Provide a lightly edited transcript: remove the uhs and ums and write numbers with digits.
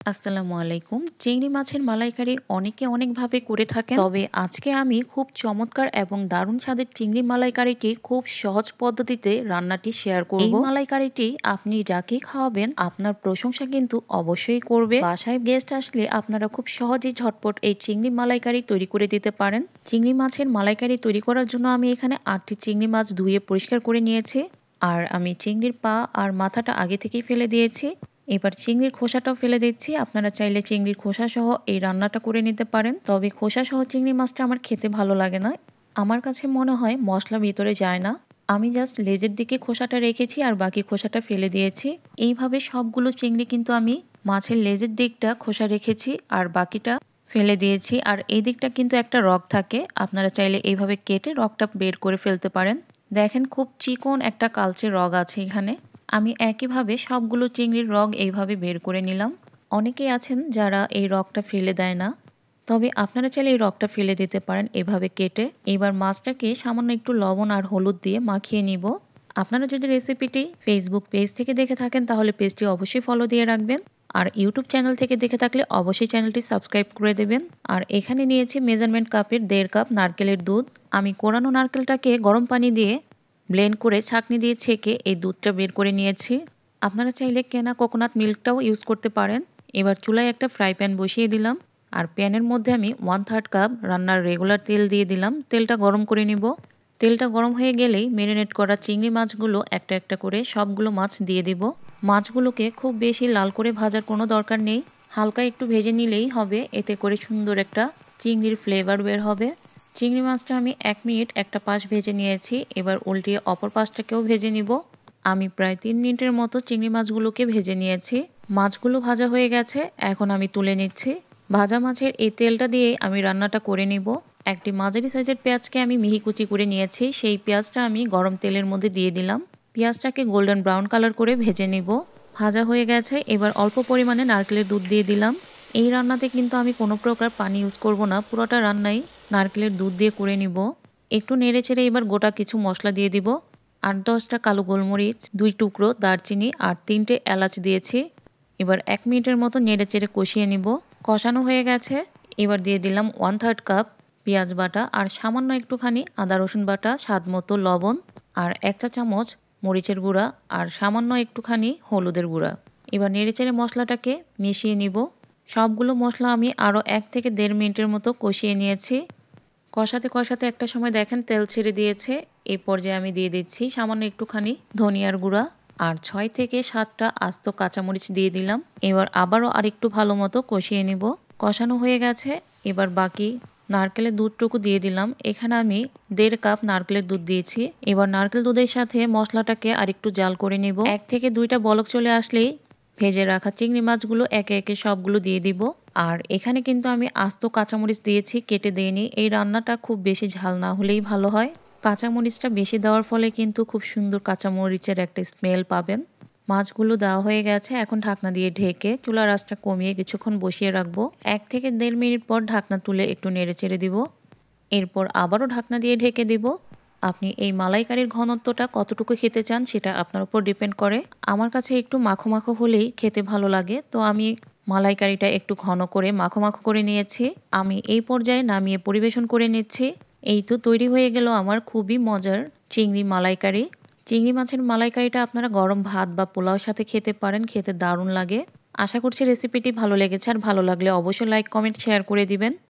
আসসালামু আলাইকুম। চিংড়ি মাছের মালাইকারি অনেকে অনেকভাবে করে থাকেন। তবে আজকে আমি খুব চমৎকার এবং দারুণ স্বাদের চিংড়ি মালাইকারিটি খুব সহজ পদ্ধতিতে রান্নাটি শেয়ার করব। এই মালাইকারিটি আপনি যাকেই খাওয়াবেন আপনার প্রশংসা কিন্তু অবশ্যই করবে। বাসায় গেস্ট আসলে আপনারা খুব সহজেই ঝটপট এই চিংড়ি মালাইকারি তৈরি করে দিতে পারেন। চিংড়ি মাছের মালাইকারি তৈরি করার জন্য আমি এখানে 8টি চিংড়ি মাছ ধুয়ে পরিষ্কার করে নিয়েছি। আর আমি চিংড়ির পা আর মাথাটা আগে থেকেই ফেলে দিয়েছি। এবার চিংড়ির খোসাটাও ফেলে দিচ্ছি। আপনারা চাইলে চিংড়ির খোসা সহ এই রান্নাটা করে নিতে পারেন। তবে খোসা সহ চিংড়ি মাছটা আমার খেতে ভালো লাগে না। আমার কাছে মনে হয় মশলা ভিতরে যায় না। আমি জাস্ট লেজের দিকে খোসাটা রেখেছি আর বাকি খোসাটা ফেলে দিয়েছি। এইভাবে সবগুলো চিংড়ি কিন্তু আমি মাছের লেজের দিকটা খোসা রেখেছি আর বাকিটা ফেলে দিয়েছি। আর এই দিকটা কিন্তু একটা রগ থাকে, আপনারা চাইলে এইভাবে কেটে রগটা বের করে ফেলতে পারেন। দেখেন খুব চিকন একটা কালচে রগ আছে এখানে। আমি একইভাবে সবগুলো চিংড়ির রগ এইভাবে বের করে নিলাম। অনেকেই আছেন যারা এই রগটা ফেলে দেয় না, তবে আপনারা চাইলে এই রগটা ফেলে দিতে পারেন এভাবে কেটে। এবার মাছটাকে সামান্য একটু লবণ আর হলুদ দিয়ে মাখিয়ে নিব। আপনারা যদি রেসিপিটি ফেসবুক পেজ থেকে দেখে থাকেন তাহলে পেজটি অবশ্যই ফলো দিয়ে রাখবেন। আর ইউটিউব চ্যানেল থেকে দেখে থাকলে অবশ্যই চ্যানেলটি সাবস্ক্রাইব করে দেবেন। আর এখানে নিয়েছি মেজারমেন্ট কাপের 1.5 কাপ নারকেলের দুধ। আমি কোরানো নারকেলটাকে গরম পানি দিয়ে ব্লেন্ড করে ছাঁকনি দিয়ে ছেঁকে এই দুধটা বের করে নিয়েছি। আপনারা চাইলে কেনা কোকোনাট মিল্কটাও ইউজ করতে পারেন। এবার চুলায় একটা ফ্রাই প্যান বসিয়ে দিলাম আর প্যানের মধ্যে আমি 1/3 কাপ রান্নার রেগুলার তেল দিয়ে দিলাম। তেলটা গরম করে নিব। তেলটা গরম হয়ে গেলেই ম্যারিনেট করা চিংড়ি মাছগুলো একটা একটা করে সবগুলো মাছ দিয়ে দিব। মাছগুলোকে খুব বেশি লাল করে ভাজার কোনো দরকার নেই, হালকা একটু ভেজে নিলেই হবে। এতে করে সুন্দর একটা চিংড়ির ফ্লেভার বের হবে। চিংড়ি মাছটা আমি 1 মিনিট একটা পাশ ভেজে নিয়েছি। এবার উল্টিয়ে অপর পাশটাকেও ভেজে নিব। আমি প্রায় 3 মিনিটের মতো চিংড়ি মাছগুলোকে ভেজে নিয়েছি। মাছগুলো ভাজা হয়ে গেছে, এখন আমি তুলে নিচ্ছি। ভাজা মাছের এই তেলটা দিয়ে আমি রান্নাটা করে নিব। একটি মাঝারি সাইজের পেঁয়াজকে আমি মিহি কুচি করে নিয়েছি, সেই পেঁয়াজটা আমি গরম তেলের মধ্যে দিয়ে দিলাম। পেঁয়াজটাকে গোল্ডেন ব্রাউন কালার করে ভেজে নিব। ভাজা হয়ে গেছে, এবার অল্প পরিমাণে নারকেলের দুধ দিয়ে দিলাম। এই রান্নাতে কিন্তু আমি কোনো প্রকার পানি ইউজ করব না, পুরোটা রান্নাই নারকেলের দুধ দিয়ে করে নিব। একটু নেড়ে চেড়ে এবার গোটা কিছু মশলা দিয়ে দিব। 8-10টা কালো গোলমরিচ, 2 টুকরো দারচিনি আর 3টে এলাচ দিয়েছি। এবার 1 মিনিটের মতো নেড়ে চেড়ে কষিয়ে নিব। কষানো হয়ে গেছে, এবার দিয়ে দিলাম 1/3 কাপ পেঁয়াজ বাটা আর সামান্য একটুখানি আদা রসুন বাটা, স্বাদ মতো লবণ আর 1 চা চামচ মরিচের গুঁড়া আর সামান্য একটুখানি হলুদের গুঁড়া। এবার নেড়ে চেড়ে মশলাটাকে মিশিয়ে নিব। সবগুলো মশলা আমি আরও 1 থেকে 1.5 মিনিটের মতো কষিয়ে নিয়েছি। কষাতে কষাতে একটা সময় দেখেন তেল ছেড়ে দিয়েছে। এই পর্যায়ে আমি দিয়ে দিচ্ছি সামান্য একটুখানি ধনিয়ার গুঁড়া আর 6 থেকে 7টা আস্ত কাঁচামরিচ দিয়ে দিলাম। এবার আবারও আরেকটু ভালো মতো কষিয়ে নিব। কষানো হয়ে গেছে, এবার বাকি নারকেলের দুধটুকু দিয়ে দিলাম। এখানে আমি 1.5 কাপ নারকেলের দুধ দিয়েছি। এবার নারকেল দুধের সাথে মশলাটাকে আরেকটু জাল করে নিব। 1 থেকে 2টা বলক চলে আসলেই ভেজে রাখা চিংড়ি মাছগুলো একে একে সবগুলো দিয়ে দিব। আর এখানে কিন্তু আমি আস্ত কাঁচামরিচ দিয়েছি, কেটে দিইনি। এই রান্নাটা খুব বেশি ঝাল না হলেই ভালো হয়। কাঁচামরিচটা বেশি দেওয়ার ফলে কিন্তু খুব সুন্দর কাঁচামরিচের একটা স্মেল পাবেন। মাছগুলো দেওয়া হয়ে গেছে, এখন ঢাকনা দিয়ে ঢেকে চুলার আঁচটা কমিয়ে কিছুক্ষণ বসিয়ে রাখবো। 1 থেকে 1.5 মিনিট পর ঢাকনা তুলে একটু নেড়ে চেড়ে দিব। এরপর আবারও ঢাকনা দিয়ে ঢেকে দিব। আপনি এই মালাইকারির ঘনত্বটা কতটুকু খেতে চান সেটা আপনার উপর ডিপেন্ড করে। আমার কাছে একটু মাখো মাখো হলেই খেতে ভালো লাগে, তো আমি মালাইকারিটা একটু ঘন করে মাখো মাখো করে নিয়েছি। আমি এই পর্যায়ে নামিয়ে পরিবেশন করে নিচ্ছি। এই তো তৈরি হয়ে গেল আমার খুবই মজার চিংড়ি মালাইকারি। চিংড়ি মাছের মালাইকারিটা আপনারা গরম ভাত বা পোলাওর সাথে খেতে পারেন, খেতে দারুণ লাগে। আশা করছি রেসিপিটি ভালো লেগেছে, আর ভালো লাগলে অবশ্যই লাইক কমেন্ট শেয়ার করে দিবেন।